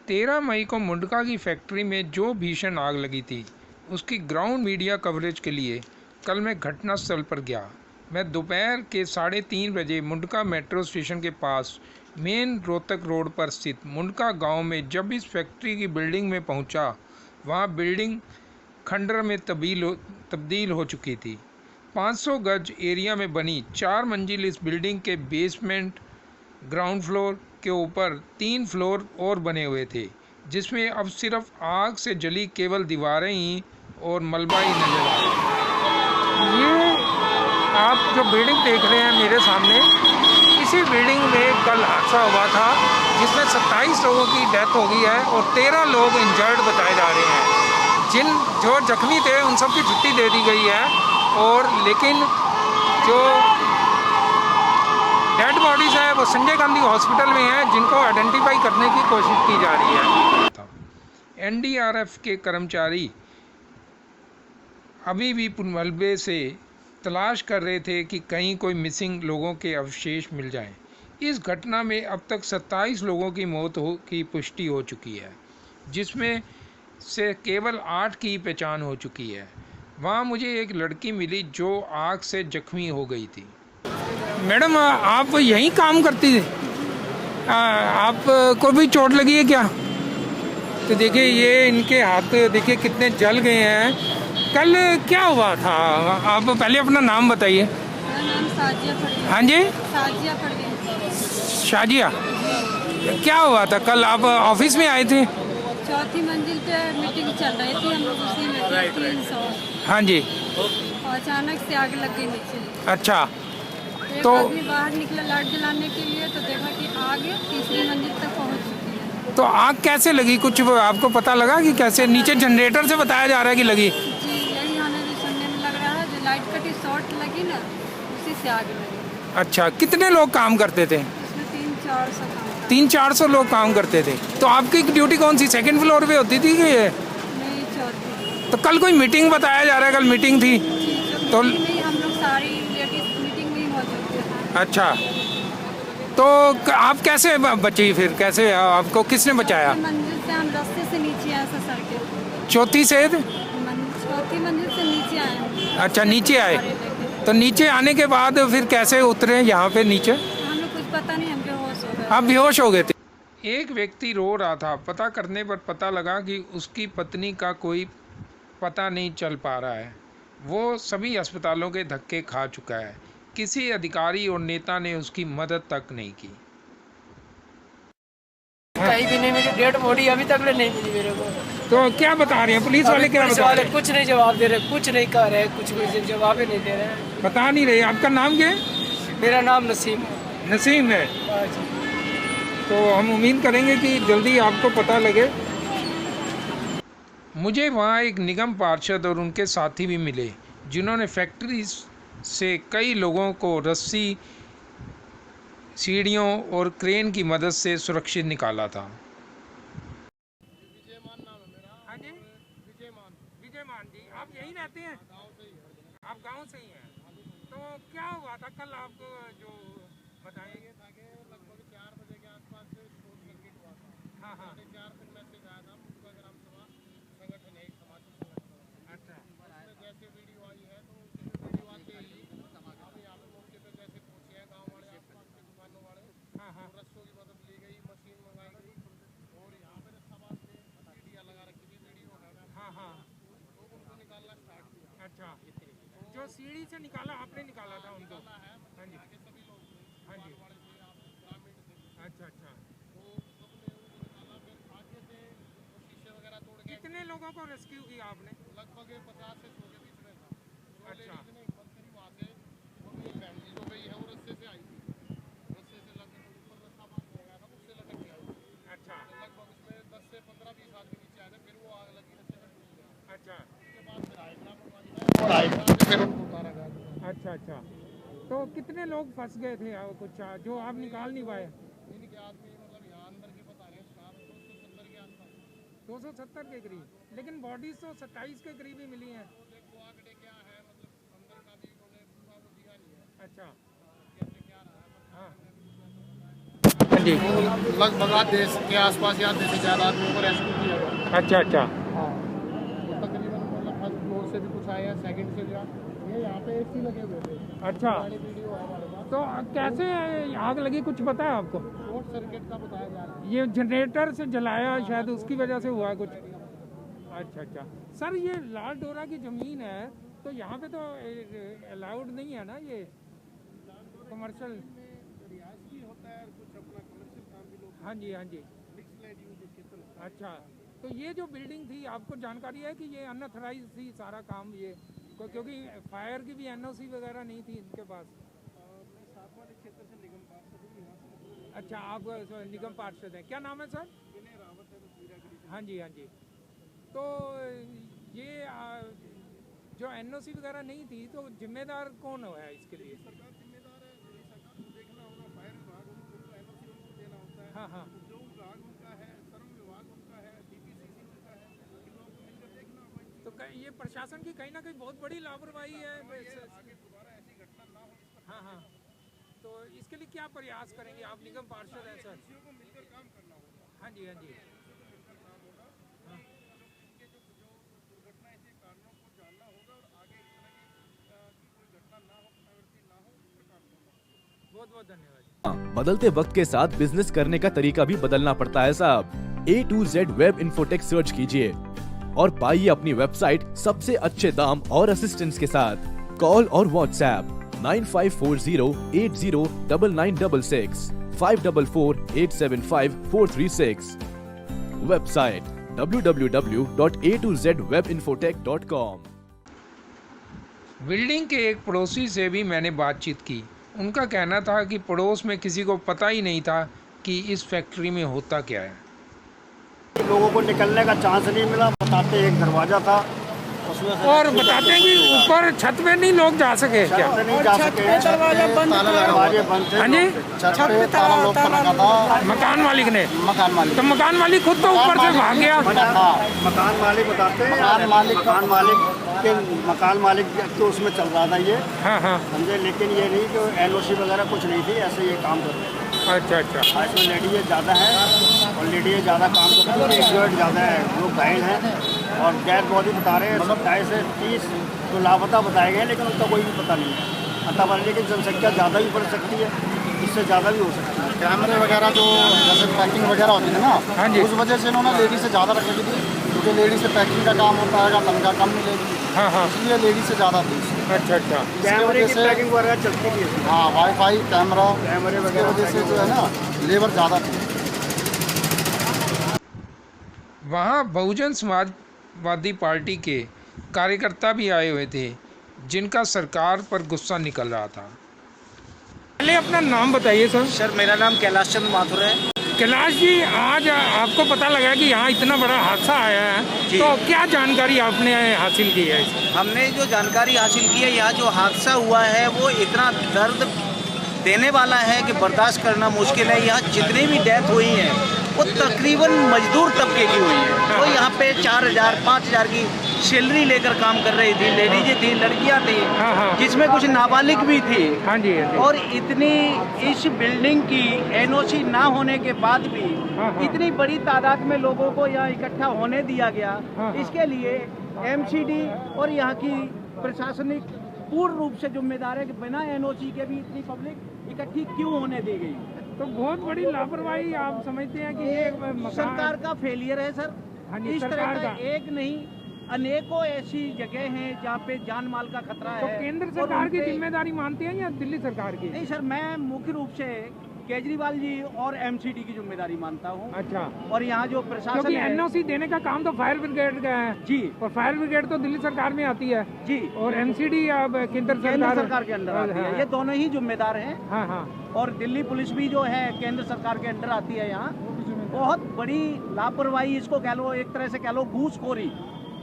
13 मई को मुंडका की फैक्ट्री में जो भीषण आग लगी थी, उसकी ग्राउंड मीडिया कवरेज के लिए कल मैं घटनास्थल पर गया। मैं दोपहर के 3:30 बजे मुंडका मेट्रो स्टेशन के पास मेन रोहतक रोड पर स्थित मुंडका गांव में जब इस फैक्ट्री की बिल्डिंग में पहुंचा, वहां बिल्डिंग खंडर में तब्दील हो चुकी थी। 500 गज एरिया में बनी 4 मंजिल इस बिल्डिंग के बेसमेंट, ग्राउंड फ्लोर के ऊपर 3 फ्लोर और बने हुए थे, जिसमें अब सिर्फ आग से जली केवल दीवारें ही और मलबा ही नजर आ रहा है। ये आप जो बिल्डिंग देख रहे हैं मेरे सामने, इसी बिल्डिंग में कल हादसा हुआ था, जिसमें 27 लोगों की डेथ हो गई है और 13 लोग इंजर्ड बताए जा रहे हैं। जो जख्मी थे उन सब की छुट्टी दे दी गई है, और लेकिन जो डेड बॉडीज है वो संजय गांधी हॉस्पिटल में है, जिनको आइडेंटिफाई करने की कोशिश की जा रही है। एनडीआरएफ के कर्मचारी अभी भी मलबे से तलाश कर रहे थे कि कहीं कोई मिसिंग लोगों के अवशेष मिल जाएं। इस घटना में अब तक 27 लोगों की मौत की पुष्टि हो चुकी है, जिसमें से केवल 8 की पहचान हो चुकी है। वहाँ मुझे एक लड़की मिली जो आग से जख्मी हो गई थी। मैडम, आप यहीं काम करती थी? आपको भी चोट लगी है क्या? तो देखिए, ये इनके हाथ देखिए कितने जल गए हैं। कल क्या हुआ था? आप पहले अपना नाम बताइए। मेरा नाम साजिया परवीन। हाँ जी, साजिया परवीन। शाजिया। क्या हुआ था कल? आप ऑफिस में आए थे? चौथी मंजिल पे मीटिंग चल रही थी, हम लोग उसी में थे, 300। हाँ जी। और अचानक से आग लग गई नीचे। अच्छा, एक तो आदमी बाहर निकला लाइट जलाने के लिए, तो देखा कि आग 3री मंजिल तक पहुंच चुकी है। तो आग कैसे लगी? कुछ आपको पता लगा कि कैसे? नीचे जनरेटर से बताया जा रहा है कि लगी। जी, यही हमें भी सुनने में लग रहा है, जो लाइट कटी शॉर्ट लगी ना, उसी से आग लगी। अच्छा, कितने लोग काम करते थे? इसमें 300-400 काम 300-400 लोग काम करते थे। तो आपकी ड्यूटी कौन सी, सेकंड फ्लोर पे होती थी कि ये? नहीं, चौथी। तो कल कोई मीटिंग बताया जा रहा है, कल मीटिंग थी? जी, तो नहीं, हम लोग सारी लेडीज मीटिंग में ही मौजूद थे। अच्छा, तो आप कैसे बची फिर? कैसे आपको किसने बचाया? मंजिल से हम रास्ते से नीचे आए सर के। चौथी से? चौथी मंजिल से नीचे आए। अच्छा, नीचे आए। तो नीचे आने के बाद फिर कैसे उतरे यहाँ पे नीचे? हमें कुछ पता नहीं, हम बेहोश हो गए। आप बेहोश हो गए थे? एक व्यक्ति रो रहा था। पता करने पर पता लगा कि उसकी पत्नी का कोई पता नहीं चल पा रहा है। वो सभी अस्पतालों के धक्के खा चुका है। किसी अधिकारी और नेता ने उसकी मदद तक नहीं की। कहीं भी नहीं मिली, डेड बॉडी अभी तक नहीं मिली मेरे को। तो क्या बता रहे हैं पुलिस वाले? क्या बता रहे हैं? कुछ नहीं जवाब दे रहे, कुछ नहीं कह रहे, कुछ जवाब ही नहीं दे रहे। बता नहीं रहे। आपका नाम क्या है? मेरा नाम नसीम है। नसीम है। तो हम उम्मीद करेंगे कि जल्दी आपको पता लगे। मुझे वहाँ एक निगम पार्षद और उनके साथी भी मिले, जिन्होंने फैक्ट्री से कई लोगों को रस्सी, सीढ़ियों और क्रेन की मदद से सुरक्षित निकाला था। हाँ जी, विजयमान जी, आप यहीं रहते हैं? आप गांव से ही हैं? तो क्या हुआ था कल? आपको जो बताएंगे। लगभग 4 बजे के आसपास से शॉर्ट सर्किट हुआ था। हाँ हाँ। 4 दिन मैसेज आया था मुंडका ग्राम सभा संगठन है, एक समाज संगठन। अच्छा, उसमें जैसे वीडियो आई है, तो उसमें वीडियो आते ही हम यहाँ पे मौके पे जैसे पहुँचे हैं, गाँव वाले आसपास के दुकानों वाले, हाँ हाँ। रस्सों की मदद ली गई, मशीन मंगाई गई, और यहाँ पे रस्साबाज ने सीढ़ियाँ लगा रखी थी, वीडियो है। हाँ हाँ। तो उनको निकालना स्टार्ट किया। अच्छा, जो सीढ़ी से निकाला, आपने निकाला था उनको? हाँ जी, आगे सभी लोग थे, हाँ जी। वाले थे, आप ग्रामीण थे। अच्छा अच्छा। तो सबने उनको निकाला, फिर आगे से वो शीशे वगैरह तोड़ के। कितने लोगों को रेस्क्यू किया आपने? लगभग 50 से 100 के बीच में था। जो अच्छा। लेडीज ने हिम्मत करी वहाँ से, और वो फैमिली जो गई है वो रस्से से आई थी, रस्से से लटक ऊपर रस्सा बांध दिया गया था, उससे लटक के आई थी। अच्छा तो लगभग उसमें 10 से 15-20 आदमी नीचे आए थे, फिर वो आग लगी, रस्से में टूट गया। अच्छा। उसके बाद फिर आए ग्राम पंचायत और आए ग्राम से, फिर उनको उतारा गया। अच्छा अच्छा। तो कितने लोग फंस गए थे कुछ जो आप निकाल नहीं पाए? इनके आदमी मतलब यहाँ अंदर के बता रहे हैं, स्टाफ 270 के आसपास। 270 के करीब, लेकिन बॉडीज तो 27 के करीब ही मिली हैं। तो देखो आंकड़े क्या है, मतलब अंदर का भी उन्होंने पूरा वो दिया नहीं है। अच्छा, कैसे क्या रहा है, हाँ। जी। लगभग आधे के आसपास या आधे से ज़्यादा आदमियों को रेस्क्यू किया गया। अच्छा अच्छा। हाँ, तो तकरीबन मतलब फर्स्ट फ्लोर से भी कुछ आए हैं, सेकंड से भी ये यहाँ पे एसी लगे हुए थे। अच्छा, गाड़ी वीडियो है हमारे पास। तो कैसे आग लगी, कुछ पता है आपको? शॉर्ट सर्किट का बताया जा रहा है। ये जनरेटर से जलाया शायद, उसकी वजह से हुआ कुछ। अच्छा अच्छा। सर ये लाल डोरा की ज़मीन है, तो यहाँ पे तो अलाउड नहीं है ना ये कमर्शियल? रिहायश भी होता है, कुछ अपना कमर्शियल काम भी लोग। हाँ जी हाँ जी। मिक्स लैंड यूज के तरफ। अच्छा, तो ये जो बिल्डिंग थी, आपको जानकारी है कि ये अनऑथराइज थी सारा काम ये? क्योंकि फायर की भी एनओसी वगैरह नहीं थी इनके पास। मैं साथ वाले क्षेत्र से निगम पार्षद हूँ, यहाँ से। अच्छा, आप निगम पार्षद हैं, क्या नाम है सर? विनय रावत है, मीरागढ़ी से। हाँ जी हाँ जी। तो ये जो एनओसी वगैरह नहीं थी, तो जिम्मेदार कौन है इसके लिए? सरकार जिम्मेदार है, सरकार को देखना होगा, फायर विभाग उनको एनओसी उनको देना होता है। हाँ हाँ। जो विभाग उनका है, श्रम विभाग उनका है, डीपीसीसी उनका है, इन लोगों को मिलकर देखना होगा। तो ये प्रशासन की कहीं ना कहीं बहुत बड़ी लापरवाही है। आगे दोबारा ऐसी घटना ना हो, इस पर हाँ हाँ। तो इसके लिए क्या प्रयास करेंगे आप? निगम पार्षद हैं सर। किसी को मिलकर काम करना होगा। हाँ जी हाँ जी। मिलकर काम होगा। हाँ। इनके जो दुर्घटना के कारणों को जानना होगा और आगे इस तरह की कोई घटना ना हो, प्रवृत्ति ना हो, इस पर काम करना। बहुत बहुत धन्यवाद। बदलते वक्त के साथ बिजनेस करने का तरीका भी बदलना पड़ता है साहब। A to Z web infotech search कीजिए और पाइए अपनी वेबसाइट सबसे अच्छे दाम और असिस्टेंस के साथ। कॉल और व्हाट्सएप 9540809966 544875 वेबसाइट www.a2zwebinfotech.com। बिल्डिंग के एक पड़ोसी से भी मैंने बातचीत की। उनका कहना था कि पड़ोस में किसी को पता ही नहीं था कि इस फैक्ट्री में होता क्या है। लोगों को निकलने का चांस नहीं मिला। बताते एक दरवाजा था, उसमें से और बताते हैं कि ऊपर छत पे नहीं लोग जा सके क्या? छत पे नहीं जा सके, दरवाजा बंद था। दरवाजे बंद थे। हाँ जी। छत पे ताला लॉक कर रखा था मकान मालिक ने? मकान मालिक। तो मकान मालिक खुद तो ऊपर से भाग गया। मकान मालिक बताते हैं, मकान मालिक के उसमें चल रहा था ये। हाँ हाँ। समझे, लेकिन ये नहीं कि एनओसी वगैरह कुछ नहीं थी, ऐसे ये काम कर रहे हैं। अच्छा अच्छा। इसमें लेडीज ज़्यादा है और लेडीज ज़्यादा काम करती है, इंजर्ड ज़्यादा है, लोग घायल हैं और डेड बॉडी बता रहे हैं 27 से 30 जो लापता बताए गए हैं, लेकिन उनका कोई भी पता नहीं है। पता पड़ने की जनसंख्या ज़्यादा भी बढ़ सकती है, इससे ज़्यादा भी हो सकती है। कैमरे वगैरह जो जैसे पैकिंग वगैरह होती है ना, हाँ जी। उस वजह से इन्होंने लेडीज से ज़्यादा रखी थी, क्योंकि लेडीज से पैकिंग का काम होता है, तनख्वाह कम मिलेगी, हाँ हाँ। इसलिए लेडीज से ज़्यादा थी। अच्छा अच्छा। कैमरे की पैकिंग वगैरह चलती थी। हाँ, वाईफाई कैमरे कैमरे की वगैरह वजह से जो है ना लेबर ज़्यादा थी। वहाँ बहुजन समाजवादी पार्टी के कार्यकर्ता भी आए हुए थे, जिनका सरकार पर गुस्सा निकल रहा था। पहले अपना नाम बताइए सर। सर, मेरा नाम कैलाश चंद माथुर है। कैलाश जी, आज आपको पता लगा कि यहाँ इतना बड़ा हादसा आया है, तो क्या जानकारी आपने हासिल की है? हमने जो जानकारी हासिल की है, यहाँ जो हादसा हुआ है वो इतना दर्द देने वाला है कि बर्दाश्त करना मुश्किल है। यहाँ जितनी भी डेथ हुई है वो तकरीबन मजदूर तबके की हुई है। तो यहाँ पे 4,000-5,000 की सैलरी लेकर काम कर रही थी, लेडीजें थी, लड़कियाँ थी, जिसमें कुछ नाबालिग भी थी। हाँ जी। और इतनी इस बिल्डिंग की एनओसी ना होने के बाद भी इतनी बड़ी तादाद में लोगों को यहाँ इकट्ठा होने दिया गया, इसके लिए एमसीडी और यहाँ की प्रशासनिक पूर्ण रूप से जिम्मेदार है कि बिना एनओसी के भी इतनी पब्लिक इकट्ठी क्यों होने दी गई। तो बहुत बड़ी लापरवाही आप समझते हैं कि ये सरकार का फेलियर है सर। हाँ जी, इस तरह सरकार का एक नहीं अनेकों ऐसी जगह हैं जहाँ पे जान माल का खतरा तो है। केंद्र और सरकार की उनपे- जिम्मेदारी मानते हैं या दिल्ली सरकार की? नहीं सर, मैं मुख्य रूप से केजरीवाल जी और एमसीडी की जिम्मेदारी मानता हूँ। अच्छा। और यहाँ जो प्रशासन क्योंकि है एनओसी देने का काम तो फायर ब्रिगेड का है जी, और फायर ब्रिगेड तो दिल्ली सरकार में आती है जी, और एमसीडी अब केंद्र सरकार के अंदर आती है। ये दोनों ही जिम्मेदार हैं। हाँ हाँ। और दिल्ली पुलिस भी जो है केंद्र सरकार के अंडर आती है। यहाँ बहुत बड़ी लापरवाही, इसको कह लो, एक तरह से कह लो घूसखोरी।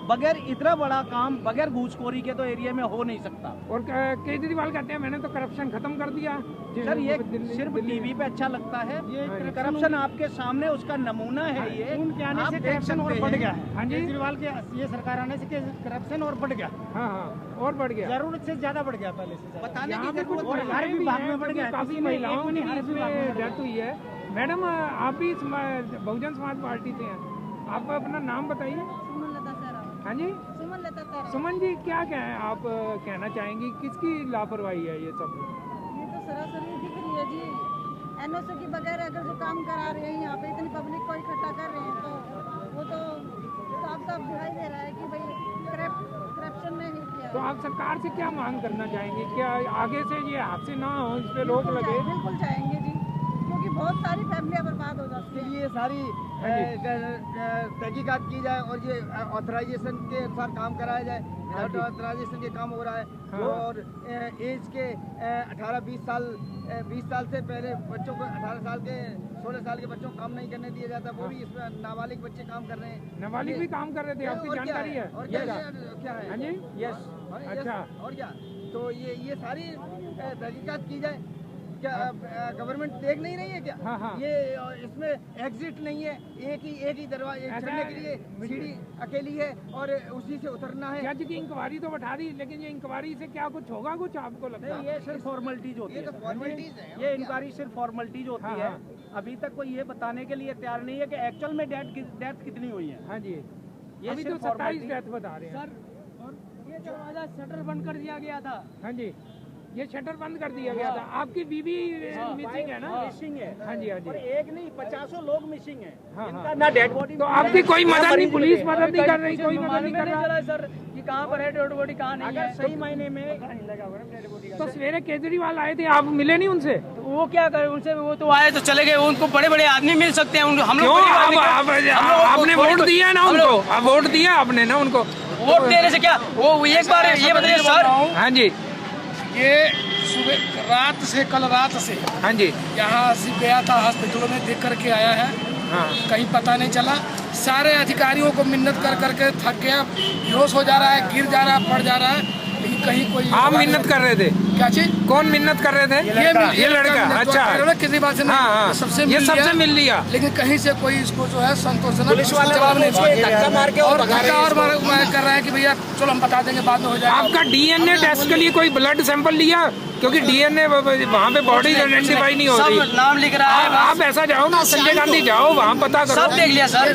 बगैर इतना बड़ा काम बगैर घूसखोरी के तो एरिया में हो नहीं सकता। और केजरीवाल कहते हैं मैंने तो करप्शन खत्म कर दिया। सर, ये सिर्फ टीवी पे अच्छा लगता है, ये करप्शन आपके सामने उसका नमूना है। ये आप देख सकते बढ़ गया हैं। है। हाँ जी। केजरीवाल के ये सरकार आने से करप्शन और बढ़ गया, हाँ हाँ, और बढ़ गया। जरूरत से ज्यादा बढ़ गया पहले से। बताने यहाँ की पे कुछ जरूरत और नहीं हर है। विभाग में बढ़ गया है। काफी किसी में एक महिलाओं में नहीं, की हर विभाग में डेथ हुई है, मैडम आप भी बहुजन समाज पार्टी से हैं, आप अपना नाम बताइए। सुमन लता सहरावत। हाँ जी, सुमन लता सहरावत। सुमन जी क्या कहें, आप कहना चाहेंगी किसकी लापरवाही है ये सब? ये तो सरासर दिख रही है जी, एनओसी के बगैर अगर जो काम करा रहे हैं यहाँ पे, इतनी पब्लिक को इकट्ठा कर रहे हैं, तो वो तो साफ साफ दिखाई दे रहा है कि भाई करप्शन ने ही किया। तो आप सरकार से क्या मांग करना चाहेंगे? क्या आगे से ये हादसे ना हो, इस पे रोक लगे? बिल्कुल चाहेंगे जी, क्योंकि बहुत सारी फैमिलियाँ बर्बाद हो जाती हैं। ये सारी तहकीकात की जाए और ये ऑथराइजेशन के अनुसार काम कराया जाए। विदाउट ऑथराइजेशन के काम हो रहा है। हाँ। और एज के 18-20 साल 20 साल से पहले बच्चों को 18 साल के 16 साल के बच्चों को काम नहीं करने दिया जाता, वो भी इसमें नाबालिग बच्चे काम कर रहे हैं। नाबालिग भी काम कर रहे थे, आपकी और क्या जानकारी है? और ये क्या है? हाँ जी, यस। अच्छा। और क्या, तो ये सारी तहकीकात की जाए। क्या गवर्नमेंट देख नहीं रही है क्या? हाँ, हाँ। ये इसमें एग्जिट नहीं है, एक ही दरवाजे चढ़ने के लिए सीढ़ी अकेली है और उसी से उतरना है। जज की इंक्वायरी तो बैठा दी, लेकिन ये इंक्वायरी से क्या कुछ होगा, कुछ आपको लगता है? ये सिर्फ फॉर्मेलिटीज होती ये है तो फॉर्मेलिटीज है। ये इंक्वायरी सिर्फ फॉर्मेलिटीज होती हाँ, है। हाँ। अभी तक कोई ये बताने के लिए तैयार नहीं है कि एक्चुअल में डेथ कितनी हुई है। हाँ जी, ये अभी तो सिर्फ 27 formality- डेथ बता रहे हैं। ये दरवाजा शटर बंद कर दिया गया था। हाँ जी, ये शटर बंद कर दिया गया था। आपकी बीवी मिसिंग है ना? मिसिंग है। हाँ जी, हाँ और जी। एक नहीं 50 लोग मिसिंग है। हाँ, इनका हाँ। ना डेड बॉडी तो आपकी कोई मदद नहीं, पुलिस मदद नहीं कर रही, कोई मदद नहीं कर रहा? सर ये कहाँ पर है डेड बॉडी, कहाँ नहीं है। सही मायने में तो सवेरे केजरीवाल आए थे, आप मिले नहीं उनसे? तो वो क्या करे उनसे, वो तो आए तो चले गए। उनको बड़े बड़े आदमी मिल सकते हैं, हम क्यों? लोग आपने वोट दिया ना उनको, आप वोट दिया आपने ना उनको? वोट देने से क्या, वो एक बार ये बताइए सर। हाँ जी, ये सुबह रात से, कल रात से हाँ जी, यहाँ से गया था हॉस्पिटलों में, देख करके आया है। हाँ। कहीं पता नहीं चला। सारे अधिकारियों को मिन्नत कर करके थक गया, बेहोश हो जा रहा है, गिर जा रहा है, पड़ जा रहा है, लेकिन कहीं कोई। आप मिन्नत कर रहे थे? क्या चीज? कौन मिन्नत कर रहे थे? ये लड़का। अच्छा, किसी बात से हाँ, हाँ। ये सबसे मिल लिया, लेकिन कहीं से कोई इसको जो है संतोषजनक जवाब नहीं धक्का मार के और धक्का और कर रहा है कि भैया चलो हम बता देंगे, बाद में हो जाएगा। आपका डीएनए टेस्ट के लिए कोई ब्लड सैंपल लिया? क्योंकि डीएनए वहाँ पे बॉडी आइडेंटिफाई नहीं हो रही। सब नाम लिख रहा है। आप ऐसा जाओ ना, संजय गांधी जाओ, वहाँ पता करो। सब देख लिया सर,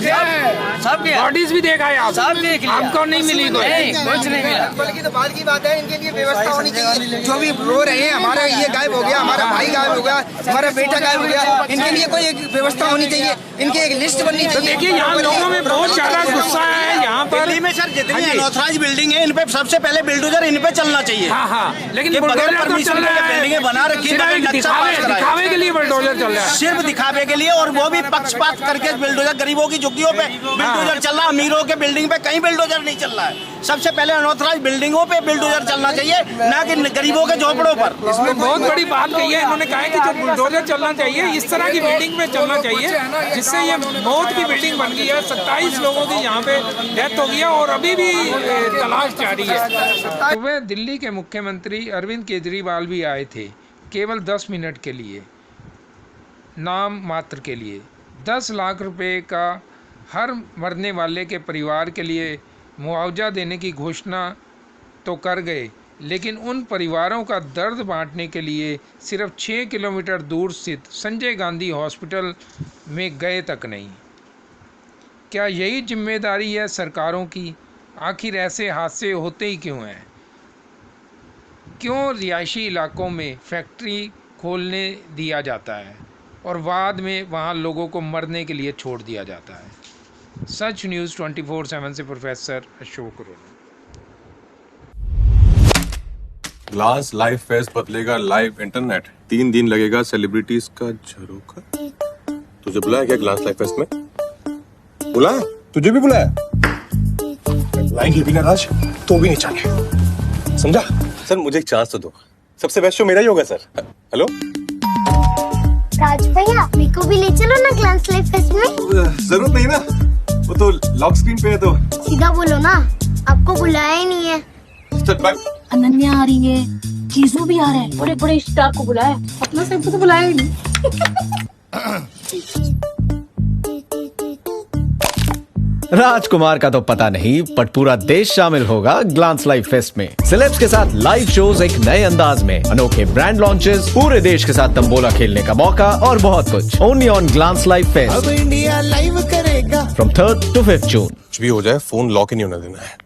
सब गया, बॉडीज भी देखा है आप? सब देख लिया। आपको नहीं मिली कोई? कुछ नहीं मिला। बल्कि तो बाद की बात है, इनके लिए व्यवस्था होनी चाहिए। जो भी रो रहे हैं, हमारा ये गायब हो गया, हमारा भाई गायब हो गया, हमारा बेटा गायब हो गया, इनके लिए कोई एक व्यवस्था होनी चाहिए, इनकी एक लिस्ट बननी चाहिए। देखिए यहाँ लोगों में बहुत ज्यादा गुस्सा है यहाँ पर। दिल्ली में सर जितनी अनऑथराइज्ड बिल्डिंग है, इन पे सबसे पहले बिल्डोजर इन पे चलना चाहिए। हाँ, हाँ, लेकिन ये बगैर बुलडोजर तो परमिशन चल के रहा बिल्डिंगें है, बना रखी है, सिर्फ नक्शा पास कराया। दिखावे के लिए बुलडोजर चल रहा है। सिर्फ दिखावे के लिए, और वो भी पक्षपात करके बिल्डोजर गरीबों की झुग्गियों पे बिल्डोजर चल रहा है, अमीरों के बिल्डिंग पे कहीं बिल्डोजर नहीं चल रहा है। सबसे पहले अनऑथराइज्ड बिल्डिंगों पे बिल्डोजर चलना चाहिए, ना कि गरीबों के झोपड़ों पर। इसमें बहुत बड़ी बात कही है इन्होंने, कहा है कि जो बुलडोजर चलना चाहिए इस तरह की बिल्डिंग में चलना चाहिए, जिससे ये मौत की बिल्डिंग बन गई है। 27 लोगों की यहाँ पे डेथ हो गई है और अभी भी तलाश जारी है। सुबह दिल्ली के मुख्यमंत्री अरविंद केजरीवाल भी आए थे, केवल 10 मिनट के लिए, नाम मात्र के लिए। 10 लाख रुपए का हर मरने वाले के परिवार के लिए मुआवजा देने की घोषणा तो कर गए, लेकिन उन परिवारों का दर्द बांटने के लिए सिर्फ 6 किलोमीटर दूर स्थित संजय गांधी हॉस्पिटल में गए तक नहीं। क्या यही जिम्मेदारी है सरकारों की? आखिर ऐसे हादसे होते ही क्यों हैं? क्यों रिहायशी इलाकों में फैक्ट्री खोलने दिया जाता है और बाद में वहाँ लोगों को मरने के लिए छोड़ दिया जाता है? सच न्यूज़ 24/7 से professor Ashok Arora. Glass live fest बदलेगा लाइव इंटरनेट। 3 दिन लगेगा सेलिब्रिटीज का झरोखा। तुझे बुलाया क्या ग्लास लाइव फेस्ट में? बुलाया? तुझे भी बुलाया? लाएंगे भी ना राज, तो भी नहीं जाने, समझा? सर मुझे एक चांस तो दो, सबसे बेस्ट शो मेरा ही होगा सर। हेलो राज भैया, मेरे को भी ले चलो ना ग्लास लाइव फेस्ट में। जरूरत नहीं ना, वो तो लॉक स्क्रीन पे है। तो सीधा बोलो ना, आपको बुलाया ही नहीं है। चल बाय। अनन्या आ रही है, चीजू भी आ रहा है, बड़े बड़े स्टाफ को बुलाया, अपना सबको तो बुलाया ही नहीं। राजकुमार का तो पता नहीं, बट पूरा देश शामिल होगा ग्लांस लाइव फेस्ट में। सेलेब्स के साथ लाइव शोज एक नए अंदाज में, अनोखे ब्रांड लॉन्चेस, पूरे देश के साथ तंबोला खेलने का मौका और बहुत कुछ। Only on Glance live fest. अब इंडिया लाइव करेगा from 3rd to 5th June. कुछ भी हो जाए, फोन लॉक ही नहीं होने देना है।